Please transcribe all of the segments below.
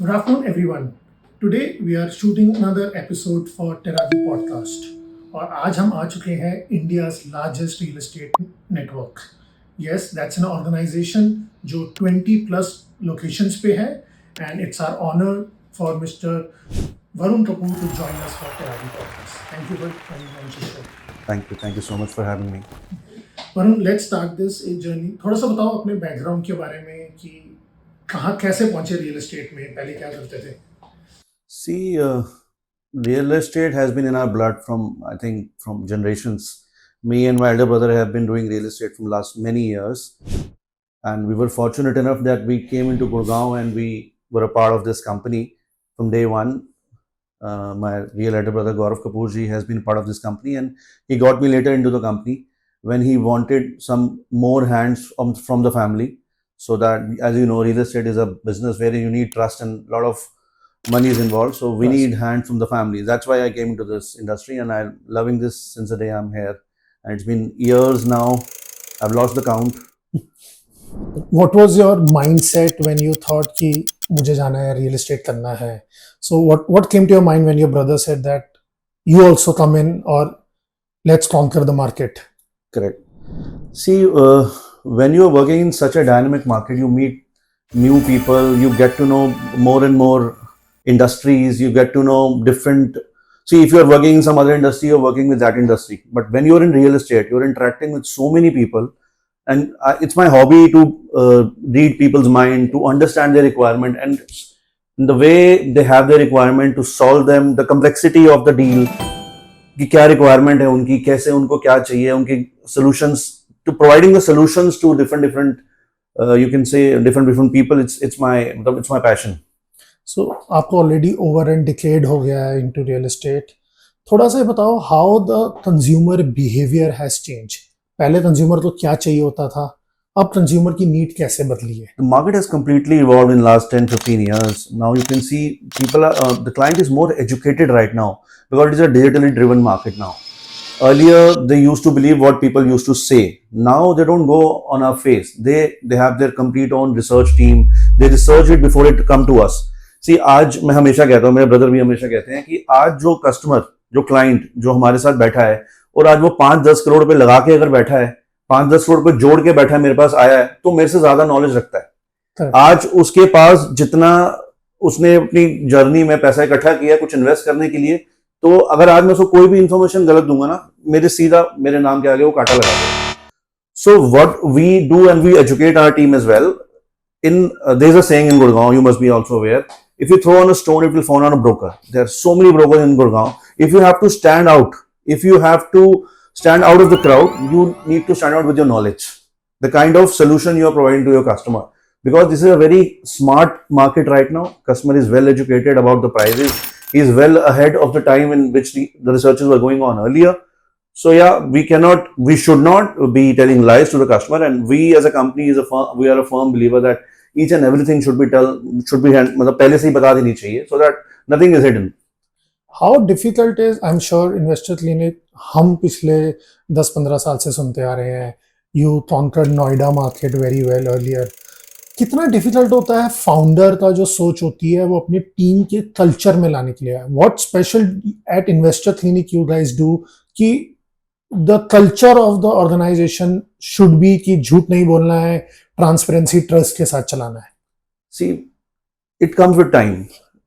Good afternoon, everyone. Today we are shooting another episode for Teravi Podcast. और आज हम आ चुके हैं India's largest real estate network. Yes, that's an organization जो 20 plus locations पे है, and it's our honor for Mr. Varun Kapoor to join us for Teravi Podcast. Thank you for coming on the show. Thank you so much for having me. Varun, let's start this journey. थोड़ा सा बताओ अपने background के बारे में कि कहाँ कैसे पहुंचे रियल एस्टेट में, पहले क्या करते थे? See, real estate has been in our blood from generations. Me and my elder brother have been doing real estate from last many years, and we were fortunate enough that we came into Gurgaon and we were a part of this company from day one. My real elder brother Gaurav Kapoor ji has been part of this company, and he got me later into the company when he wanted some more hands from the family. So that, as you know, real estate is a business where you need trust and a lot of money is involved. So we Yes. need hands from the family. That's why I came into this industry, and I'm loving this since the day I'm here. And it's been years now. I've lost the count. What was your mindset when you thought कि मुझे जाना है, real estate करना है? So what came to your mind when your brother said that you also come in or let's conquer the market? Correct. See, when you're working in such a dynamic market, you meet new people, you get to know more and more industries, you get to know different. See, if you're working in some other industry, you're working with that industry. But when you're in real estate, you're interacting with so many people. And it's my hobby to read people's mind, to understand their requirement, and the way they have their requirement to solve them, the complexity of the deal, कि क्या requirement है उनकी, कैसे उनको क्या चाहिए, उनकी solutions, to providing the solutions to different you can say different people. It's my passion. So आपको already over and decade हो गया है into real estate. थोड़ा सा बताओ how the consumer behavior has changed. पहले consumer को क्या चाहिए होता था, अब consumer की need कैसे बदली है? The market has completely evolved in the last 10-15 years. Now you can see people are the client is more educated right now because it is a digitally driven market now. Earlier they used to believe what people used to say. Now they don't go on our face. They have their complete own research team. They research it before it come to us. See, आज मैं हमेशा कहता हूँ, मेरे brother भी हमेशा कहते हैं कि आज जो कस्टमर, जो क्लाइंट जो हमारे साथ बैठा है और आज वो 5-10 करोड़ रुपए लगा के अगर बैठा है, 5-10 करोड़ रुपए जोड़ के बैठा है, मेरे पास आया है, तो मेरे से ज्यादा नॉलेज रखता है। आज उसके पास जितना उसने अपनी जर्नी में पैसा इकट्ठा किया कुछ इन्वेस्ट करने के लिए, तो अगर आज मैं उसको कोई भी इंफॉर्मेशन गलत दूंगा ना, मेरे नाम के आगे वो कांटा लगा देगा। So what we do and we educate our team as well. There is a saying in Gurgaon, you must be also aware, if you throw on a stone, it will fall on a broker. There are so many brokers in Gurgaon. If you have to stand out, if you have to stand out of the crowd, you need to stand out with your knowledge, the kind of solution you are providing to your customer. Because this is a very smart market right now. Customer is well educated about the prices. He is well ahead of the time in which the researches were going on earlier. So yeah, we should not be telling lies to the customer. And we as a company we are a firm believer that each and everything should be मतलब पहले से ही बता देनी चाहिए, so that nothing is hidden. How difficult is, I'm sure investor clinic हम पिछले 10-15 साल से सुनते आ रहे हैं, you conquered Noida market very well earlier. कितना डिफिकल्ट होता है फाउंडर का जो सोच होती है वो अपने टीम के कल्चर में लाने के लिए? What special at investor clinic you guys do कि the culture of the organization should be कि झूठ नहीं बोलना है, ट्रांसपेरेंसी ट्रस्ट के साथ चलाना है? See, it comes with time.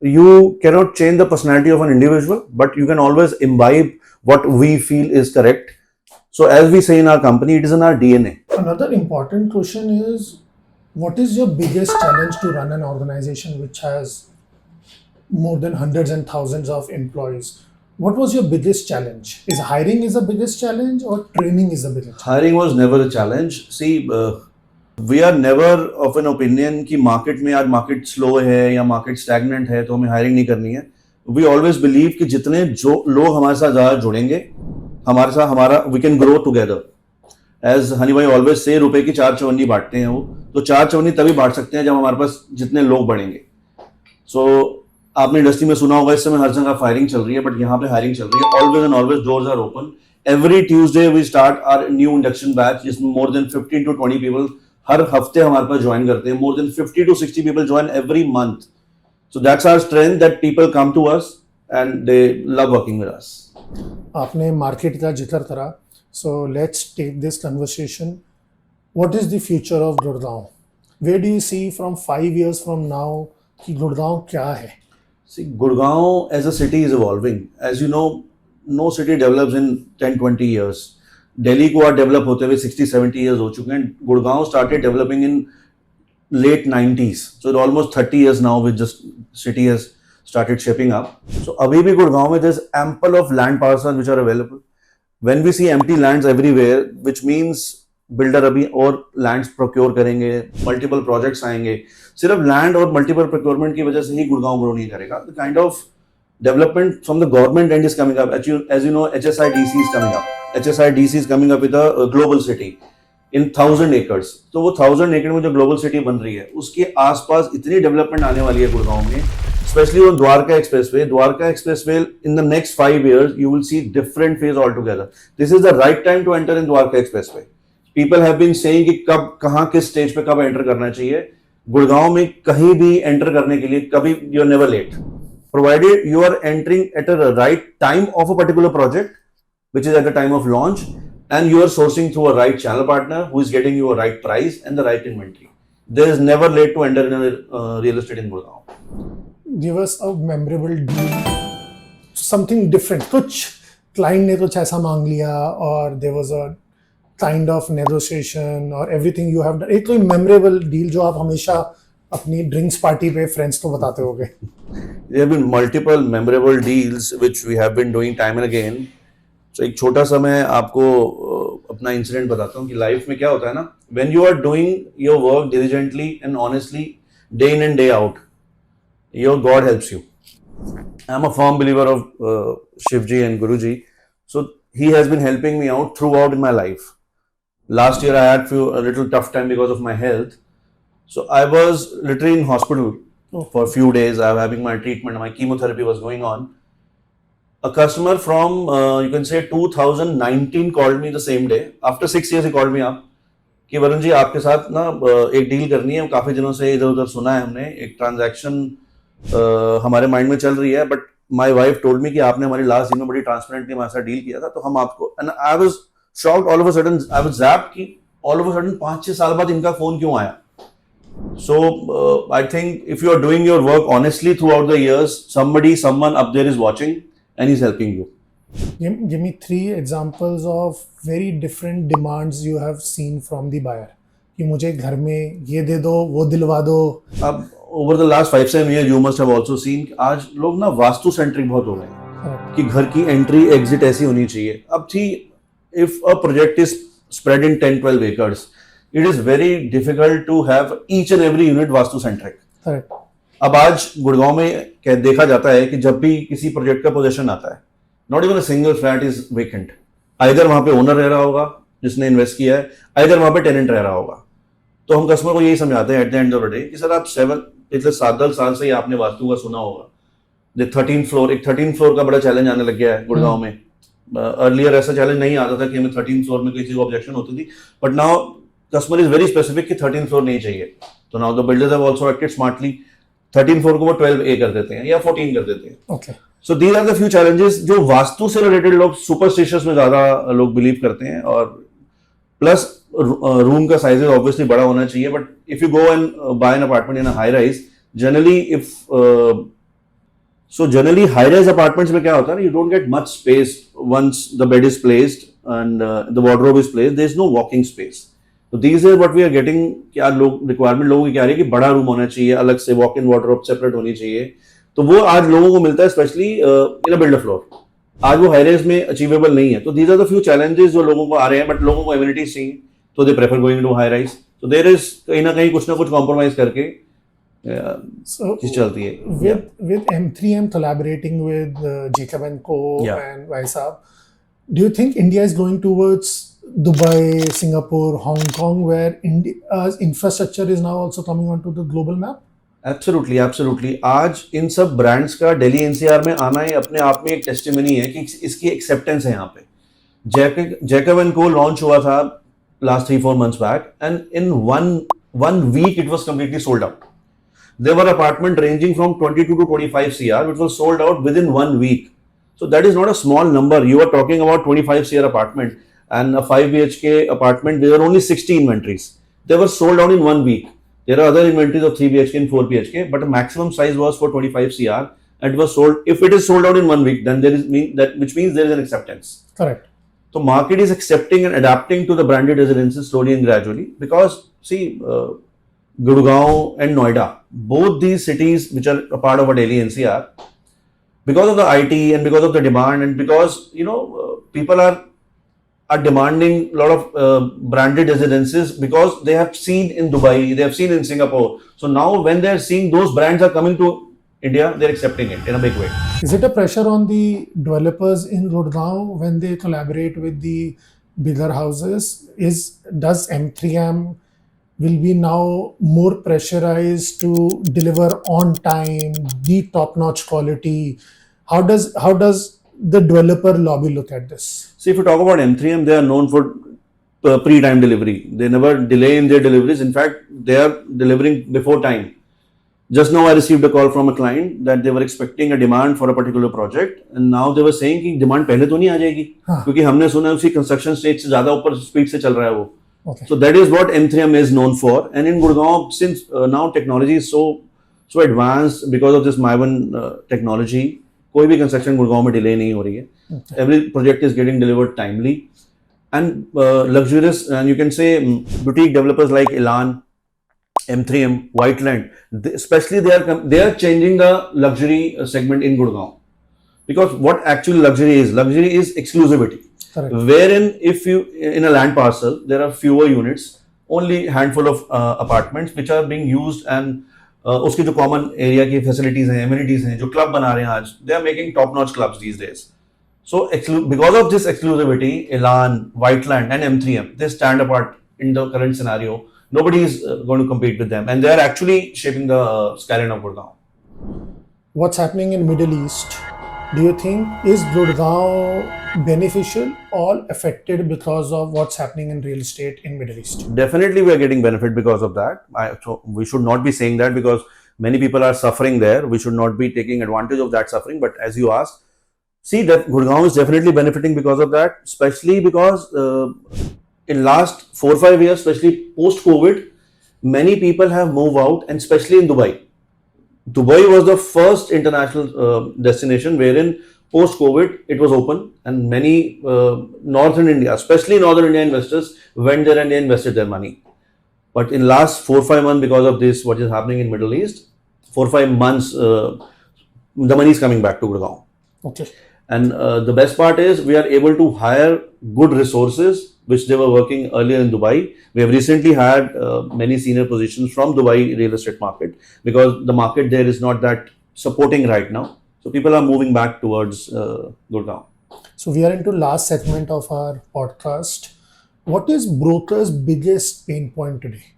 You cannot change the personality of an individual, but you can always imbibe what we feel is correct. So as we say in our company, it is in our DNA. Another important question is, what is your biggest challenge to run an organization which has more than hundreds and thousands of employees? What was your biggest challenge? Is hiring the biggest challenge or training is the biggest challenge? Hiring was never a challenge. See, we are never of an opinion कि market में आज market slow है या market stagnant है तो हमें hiring नहीं करनी है. We always believe कि जितने जो लोग हमारे साथ ज़्यादा जुड़ेंगे, हमारे साथ हमारा we can grow together. As Honey भाई always say, रुपए की 4 चवन्नी बांटते हैं वो, तो 4 चवन्नी तभी बांट सकते हैं जब हमारे पास जितने लोग बढ़ेंगे. So आपने इंडस्ट्री में सुना होगा इस समय हर जगह फायरिंग चल रही है, बट यहाँ पे हायरिंग चल रही है. Always and always doors are open. Every Tuesday we start our new induction batch जिसमें मोर देन 15 to 20 पीपल हर हफ्ते हमारे पास ज्वाइन करते हैं. More than 50 to 60 people join every month. So that's our strength, that people come to us and they love working with us. आपने market का जिक्र करा, so let's take this conversation. What is the future of Gurgaon? Where do you see from 5 years from now कि गुड़गांव क्या है? See, Gurgaon as a city is evolving. As you know, no city develops in 10-20 years. Delhi को आज develop होते हुए 60-70 years हो चुके हैं. Gurgaon started developing in late 90s. So it's almost 30 years now with just city has started shaping up. So abhi bhi Gurgaon mein there's ample of land parcels which are available. When we see empty lands everywhere, which means builder अभी और lands procure करेंगे, multiple projects आएंगे. सिर्फ land और multiple procurement की वजह से ही Gurgaon grow नहीं करेगा. The kind of development from the government end is coming up. As you know, HSIDC is coming up. HSIDC is coming up with a global city in 1,000 acres. तो वो 1,000 एकड़ में जो ग्लोबल सिटी बन रही है उसके आसपास इतनी डेवलपमेंट आने वाली है गुड़गांव में, specially on Dwarka expressway. Dwarka expressway in the next 5 years you will see different phase altogether. This is the right time to enter in Dwarka expressway. People have been saying कि कब कहाँ किस स्टेज पे कब एंटर करना चाहिए. गुड़गांव में कहीं भी एंटर करने के लिए कभी you are never late, provided you are entering at a right time of a particular project, which is at the time of launch, and you are sourcing through a right channel partner who is getting you a right price and the right inventory. There is never late to enter in a real estate in Gurgaon. Give us a memorable deal, something different. कुछ client ने कुछ ऐसा मांग लिया और there was a kind of negotiation or everything you have done. एक कोई memorable deal जो आप हमेशा अपनी ड्रिंक्स पार्टी पे फ्रेंड्स को बताते होगे. There have been multiple memorable deals which we have been doing time and again. So एक छोटा सा मैं आपको अपना इंसिडेंट बताता हूँ कि लाइफ में क्या होता है ना, when you are doing your work diligently and honestly day in and day out, your God helps you. I am a firm believer of Shivji and Guruji, so he has been helping me out throughout in my life. Last year I had a little tough time because of my health, so I was literally in hospital for a few days. I was having my treatment, my chemotherapy was going on. A customer from you can say 2019 called me the same day. After 6 years he called me up कि वरुण जी आपके साथ ना एक deal करनी है, काफी दिनों से इधर उधर सुना है हमने, एक ट्रांजैक्शन हमारे माइंड में चल रही है, but my wife told me कि आपने हमारी लास्ट डील में बड़ी ट्रांसपेरेंटली हमारे साथ डील किया था, तो हम आपको, and I was shocked all of a sudden, I was zapped कि ऑल ऑफ अ सडन 5-6 साल बाद इनका फोन क्यों आया. So I think if you are doing your work honestly throughout the years, someone up there is watching and he's helping you. Give me 3 examples of very different demands you have seen from the buyer. कि मुझे घर में ये दे दो, वो दिलवा दो. अब over the last 5-7 years you must have also seen आज लोग ना वास्तु सेंट्रिक बहुत हो गए हैं कि घर की एंट्री एग्जिट ऐसी होनी चाहिए. अब थी if a project is spread in 10-12 acres, it is very difficult to have each and every unit vastu centric. Correct. अब आज गुड़गांव में देखा जाता है कि जब भी किसी प्रोजेक्ट का पोजीशन आता है, not even a single flat is vacant. Either वहां पे ओनर रह रहा होगा जिसने इन्वेस्ट किया है, आइदर वहां पे टेनेंट रह रहा होगा. तो हम कस्टमर को यही समझाते हैं at the end of the day कि सर आप 7 साल से ही आपने वास्तु का सुना होगा. द 13th फ्लोर, एक 13th फ्लोर का बड़ा चैलेंज आने लग गया है गुड़गांव में. अर्लियर ऐसा चैलेंज नहीं आता था कि हमें 13th फ्लोर में किसी को ऑब्जेक्शन होती थी, but now customer is very specific कि 13th फ्लोर नहीं चाहिए. तो now the builders have also acted smartly. 13th floor को वो 12A कर देते हैं या 14 कर देते हैं. Okay. So these are the few challenges जो वास्तु से रिलेटेड लोग सुपरस्टिशियस में ज्यादा लोग बिलीव करते हैं. और प्लस रूम का साइज ऑब्वियसली बड़ा होना चाहिए, but if you go and buy an apartment in a high rise, generally high rise apartments में क्या होता है ना, you don't get much space once the bed is placed and the wardrobe is placed, there is no walking space. तो these is what we are getting. क्या लोग requirement लोगों की क्या रही है कि बड़ा रूम होना चाहिए, अलग से वॉक इन वार्डरोब सेपरेट होनी चाहिए. तो वो आज लोगों को मिलता है specially in a builder floor. आज वो हाई राइज में अचीवेबल नहीं है. तो these are the few challenges जो लोगों को आ रहे हैं, बट लोगों को एमिनिटीज चाहिए तो they prefer going to high rise. तो देयर इज कहीं ना कहीं कुछ ना कुछ कॉम्प्रोमाइज करके चीज चलती है. With M3M collaborating with Jacob and Co. Yeah. and Vaisab, do you think India is going towards Dubai, Singapore, Hong Kong, where India's infrastructure is now also coming onto the global map? Absolutely absolutely. आज इन सब brands का Delhi NCR में आना ही अपने आप में एक testimony है कि इसकी एक्सेप्टेंस है यहाँ पे. जैकब एंड को लॉन्च हुआ था लास्ट 3-4 months बैक, and in one week it was completely sold out. There were apartments ranging from 22 to 25 CR, which was sold out within 1 week. So that is not a small number. You are talking about 25 CR apartment and a 5 BHK apartment. There are only 60 inventories. They were sold out in 1 week. There are other inventories of 3 BHK and 4 BHK, but the maximum size was for 25 CR and it was sold. If it is sold out in 1 week, then there is which means there is an acceptance. Correct. So market is accepting and adapting to the branded residences slowly and gradually because see, Gurgaon and Noida, both these cities which are a part of a Delhi NCR, because of the IT and because of the demand and because people are demanding a lot of branded residences because they have seen in Dubai, they have seen in Singapore. So now when they are seeing those brands are coming to India, they're accepting it in a big way. Is it a pressure on the developers in Gurgaon when they collaborate with the bigger houses? Does M3M will be now more pressurized to deliver on time, the top-notch quality? How does the developer lobby look at this? See, if you talk about M3M, they are known for pre-time delivery. They never delay in their deliveries. In fact, they are delivering before time. Just now I received a call from a client that they were expecting a demand for a particular project and now they were saying कि demand पहले तो नहीं आ जाएगी क्योंकि हमने सुना है उसी construction stage से ज़्यादा ऊपर speed से चल रहा है वो. Okay. So that is what M3M is known for. And in Gurgaon, since now technology is so advanced because of this MY1 technology, कोई भी construction Gurgaon में delay नहीं हो रही है. Okay. Every project is getting delivered timely. And luxurious, and you can say boutique developers like Elan, M3M, Whiteland, especially they are changing the luxury segment in Gurgaon. Because what actually luxury is exclusivity. Correct. Wherein if you in a land parcel there are fewer units, only handful of apartments which are being used and उसकी जो common area की facilities हैं, amenities हैं, जो club बना रहे हैं आज, they are making top notch clubs these days. So because of this exclusivity, Elan, Whiteland and M3M, they stand apart in the current scenario. Nobody is going to compete with them and they are actually shaping the skyline of Gurgaon. What's happening in Middle East? Do you think is Gurgaon beneficial or affected because of what's happening in real estate in Middle East? Definitely we are getting benefit because of that. So we should not be saying that because many people are suffering there. We should not be taking advantage of that suffering. But as you asked, see that Gurgaon is definitely benefiting because of that, especially because in last 4 or 5 years, especially post-COVID, many people have moved out and especially in Dubai. Dubai was the first international destination wherein post-COVID it was open and many Northern India, especially Northern India investors went there and they invested their money. But in last 4 or 5 months because of this, what is happening in Middle East, 4 or 5 months, the money is coming back to Gurgaon. Okay. And the best part is we are able to hire good resources which they were working earlier in Dubai. We have recently had many senior positions from Dubai real estate market because the market there is not that supporting right now. So people are moving back towards Gurgaon. So we are into last segment of our podcast. What is broker's biggest pain point today?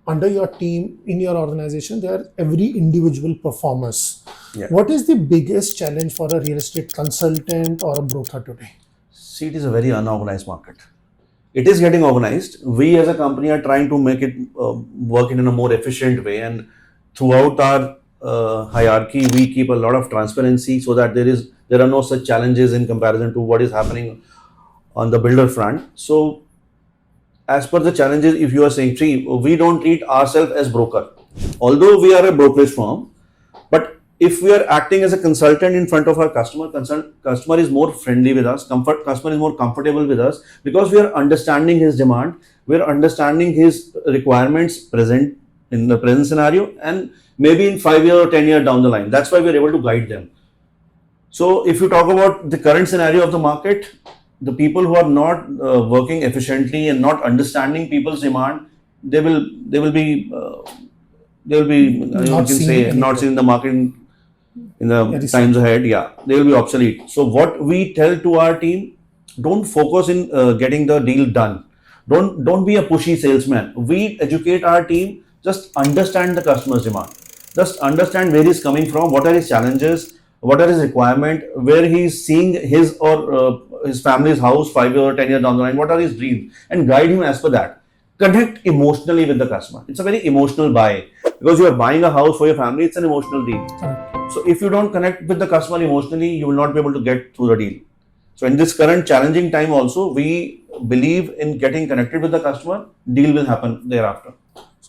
Under your team, in your organization, there are every individual performers. Yeah. What is the biggest challenge for a real estate consultant or a broker today? See, it is a very unorganized market. It is getting organized. We as a company are trying to make it work in a more efficient way, and throughout our hierarchy, we keep a lot of transparency so that there are no such challenges in comparison to what is happening on the builder front. So, as per the challenges, if you are saying, see, we don't treat ourselves as broker, although we are a brokerage firm, but if we are acting as a consultant in front of our customer is more friendly with us, customer is more comfortable with us because we are understanding his demand, we are understanding his requirements present in the present scenario and maybe in 5 years or 10 years down the line. That's why we are able to guide them. So if you talk about the current scenario of the market, the people who are not working efficiently and not understanding people's demand, they will be Not seeing the market in the times ahead. Yeah, they will be obsolete. So what we tell to our team, don't focus in getting the deal done. Don't be a pushy salesman. We educate our team. Just understand the customer's demand. Just understand where he's coming from, what are his challenges, what are his requirements, where he's seeing his or his family's house 5 years or 10 years down the line, what are his dreams, and guide him as per that. connect emotionally with the customer. It's a very emotional buy because you are buying a house for your family. It's an emotional deal. Correct. So if you don't connect with the customer emotionally, you will not be able to get through the deal. So in this current challenging time also, we believe in getting connected with the customer. Deal will happen thereafter.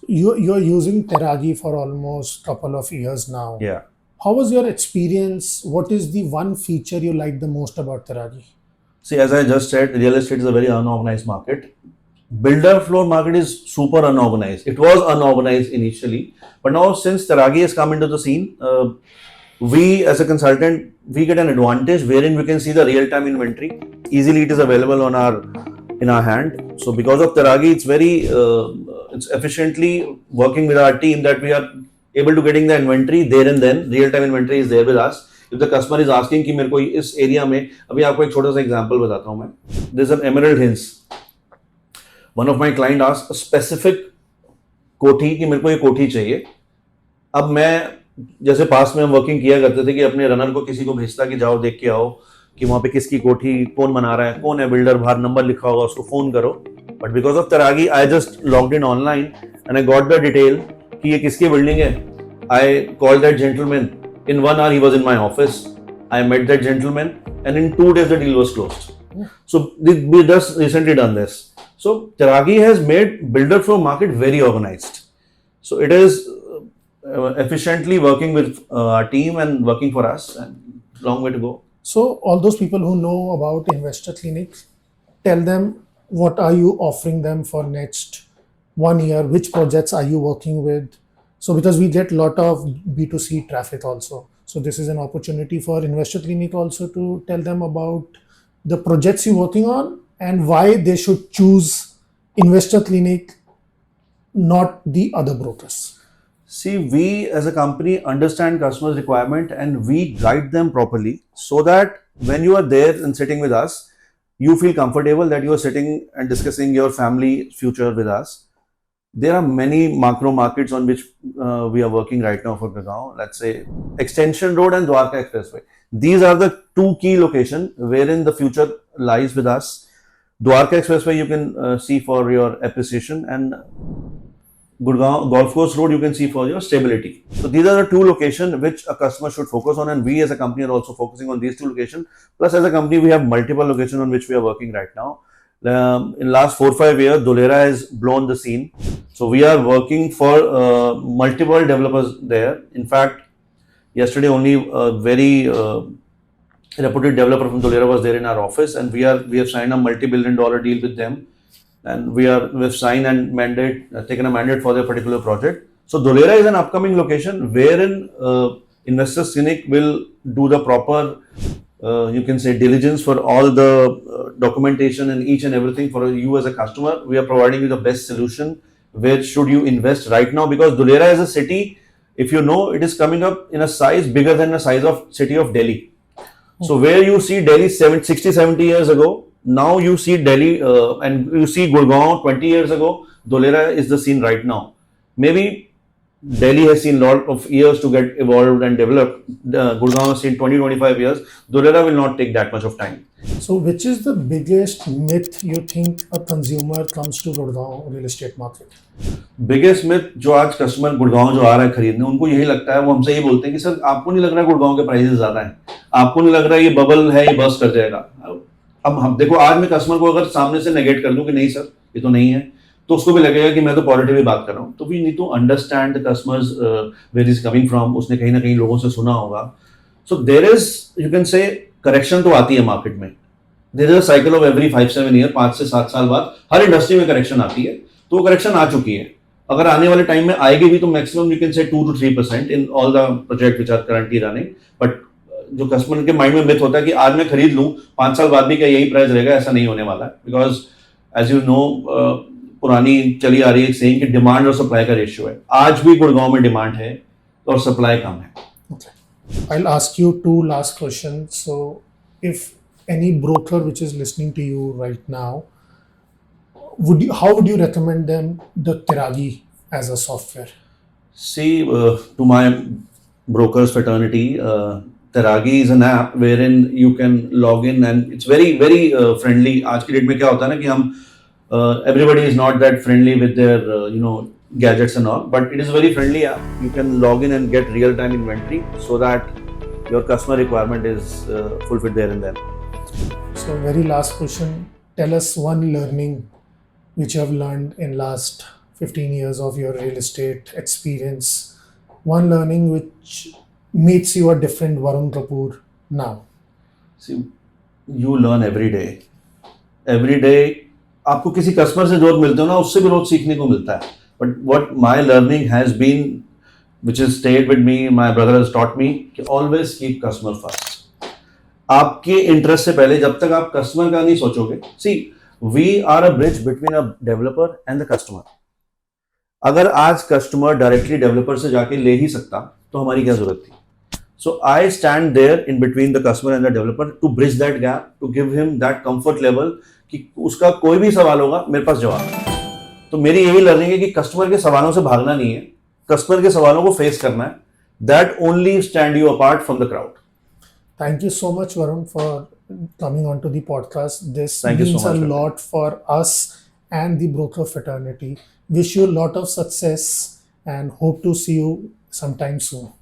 You're using Teragi for almost couple of years now. Yeah. How was your experience? What is the one feature you like the most about Teragi? See, as I just said, real estate is a very unorganized market. Builder floor market is super unorganized. It was unorganized initially, but now since Teragi has come into the scene, we as a consultant, we get an advantage wherein we can see the real-time inventory. Easily it is available on in our hand. So because of Teragi, it's efficiently working with our team that we are able to getting the inventory there and then. Real-time inventory is there with us. If the customer is asking कि मेरे को इस area में, अभी आपको एक छोटा सा एग्जांपल बताता हूँ मैं. There's an Emerald Hills. One of my client asked a specific कोठी कि मेरे को ये कोठी चाहिए. अब मैं जैसे पास में हम वर्किंग किया करते थे कि अपने रनर को किसी को भेजता कि जाओ देख के आओ कि वहां पे किसकी कोठी कौन बना रहा है, कौन है बिल्डर, बाहर नंबर लिखा होगा, उसको फोन करो. But because of Teragi, I just logged in online and I got the detail कि ये किसकी बिल्डिंग है. I called that gentleman. In 1 hour, he was in my office. I met that gentleman, and in 2 days, the deal was closed. So we just recently done this. So Teragi has made builder flow market very organized. So it is efficiently working with our team and working for us. And long way to go. So all those people who know about Investor Clinic, tell them what are you offering them for next 1 year? Which projects are you working with? So because we get lot of B2C traffic also. So this is an opportunity for Investor Clinic also to tell them about the projects you're working on and why they should choose Investor Clinic, not the other brokers. See, we as a company understand customers' requirement and we guide them properly so that when you are there and sitting with us, you feel comfortable that you are sitting and discussing your family future with us. There are many macro markets on which we are working right now for Gurgaon. Let's say Extension Road and Dwarka Expressway. These are the two key locations wherein the future lies with us. Dwarka Expressway you can see for your appreciation, and Gurgaon Golf Course Road you can see for your stability. So these are the two locations which a customer should focus on, and we as a company are also focusing on these two locations. Plus, as a company, we have multiple locations on which we are working right now. In last 4-5 years, Dholera has blown the scene. So we are working for multiple developers there. In fact, yesterday only a very reputed developer from Dholera was there in our office, and we have signed a multi-billion-dollar deal with them, and we've signed and taken a mandate for their particular project. So Dholera is an upcoming location wherein Investor Clinic will do the proper you can say diligence for all the documentation and each and everything for you as a customer. We are providing you the best solution. Where should you invest right now? Because Dholera is a city, if you know, it is coming up in a size bigger than the size of city of Delhi. So where you see Delhi 60-70 years ago, now you see Delhi and you see Gurgaon 20 years ago, Dholera is the scene right now. Maybe Delhi has seen a lot of years to get evolved and developed. Gurgaon has seen 20-25 years. Dholera will not take that much of time. So which is the biggest myth you think a consumer comes to Gurgaon real estate market? Biggest myth जो आज customer Gurgaon जो आ रहा है खरीदने, उनको यही लगता है, वो हमसे ये बोलते हैं कि सर आपको नहीं लग रहा है गुड़गांव के प्राइसेस ज्यादा हैं, आपको नहीं लग रहा है ये बबल है, ये बस्ट कर जाएगा. अब हम देखो, आज मैं कस्टमर को अगर सामने से नेगेट कर दूं कि नहीं सर ये तो नहीं है, तो उसको भी लगेगा कि मैं तो पॉजिटिवली बात कर रहा हूँ. तो we need to understand the customers where is coming from. उसने कहीं ना कहीं लोगों से सुना होगा. So there is, you can say, correction तो आती है मार्केट में. There is a cycle of every 5-7 year, 5 से 7 साल बाद हर इंडस्ट्री में करेक्शन आती है. तो वो करेक्शन आ चुकी है. अगर आने वाले टाइम में आएगी भी तो maximum you can say 2-3% in all the project which are currently running. But जो कस्टमर के माइंड में मिथ होता है कि आज मैं खरीद लूं 5 साल बाद भी क्या यही प्राइस रहेगा, ऐसा नहीं होने वाला है. बिकॉज एज यू नो, पुरानी चली आ रही है सेइंग कि डिमांड और सप्लाई का रेशियो है. आज भी गुड़गांव में डिमांड है और सप्लाई कम है. Okay. I'll ask you 2 last questions. So if any broker which is listening to you right now, how would you recommend them the Teragi as a software? See, to my brokers fraternity, Teragi is an app wherein you can log in and it's very very friendly. आज की date में क्या होता है ना कि हम Everybody is not that friendly with their gadgets and all, but it is a very friendly app. You can log in and get real time inventory so that your customer requirement is fulfilled there and then. So very last question. Tell us one learning which you have learned in last 15 years of your real estate experience. One learning which makes you a different Varun Kapoor now. See, you learn every day. Every day आपको किसी customer से रोज मिलते हो ना, उससे भी रोज सीखने को मिलता है. But what my learning has been, which has stayed with me, my brother has taught me, कि always keep customer first. आपके इंटरेस्ट से पहले जब तक आप कस्टमर का नहीं सोचोगे, see we are a bridge between a developer and the customer. अगर आज कस्टमर डायरेक्टली डेवलपर से जाके ले ही सकता तो हमारी क्या जरूरत थी. So I stand there in between the customer and the developer to bridge that gap, to give him that comfort level कि उसका कोई भी सवाल होगा मेरे पास जवाब है. तो मेरी यही लर्निंग है कि कस्टमर के सवालों से भागना नहीं है, कस्टमर के सवालों को फेस करना है. That only stand you apart from the crowd. Thank you so much, Varun, for coming onto the podcast. This Thank you so means a much, Vipin. lot for us and the broker fraternity. Wish you a lot of success and hope to see you sometime soon.